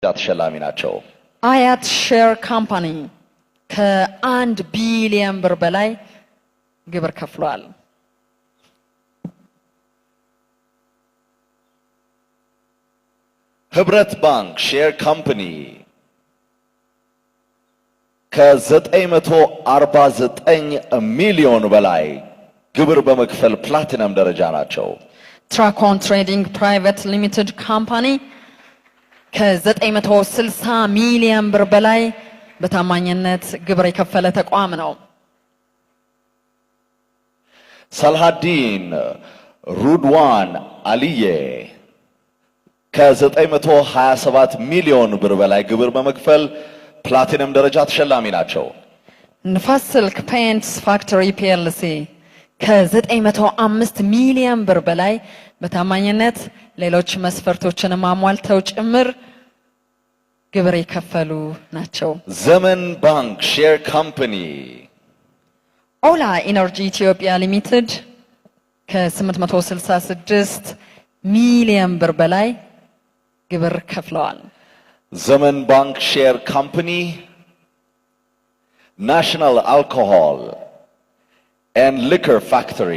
ተሸላሚ ናቸው። አያት ሼር ካምፓኒ ከ1 ቢሊዮን ብር በላይ ግብር ከፍሏል። ህብረት ባንክ ሼር ካምፓኒ ከ949 ሚሊዮን በላይ ግብር በመክፈል ፕላቲነም ደረጃ ናቸው። ትራኮን ትሬዲንግ ፕራይቬት ሊሚትድ ካምፓኒ ከ960 ሚሊዮን ብር በላይ በታማኝነት ግብር የከፈለ ተቋም ነው። ሳልሃዲን ሩድዋን አሊዬ ከ927 ሚሊዮን ብር በላይ ግብር በመክፈል ፕላቲነም ደረጃ ተሸላሚ ናቸው። ንፋስ ስልክ ፔንትስ ፋክተሪ ፒኤልሲ ከ905 ሚሊዮን ብር በላይ በታማኝነት ሌሎች መስፈርቶችን ማሟልተው ጭምር ግብር የከፈሉ ናቸው። ዘመን ባንክ ሼር ካምፓኒ ኦላ ኢነርጂ ኢትዮጵያ ሊሚትድ ከ866 ሚሊዮን ብር በላይ ግብር ከፍለዋል። ዘመን ባንክ ሼር ካምፓኒ ናሽናል አልኮሆል ኤንድ ሊከር ፋክተሪ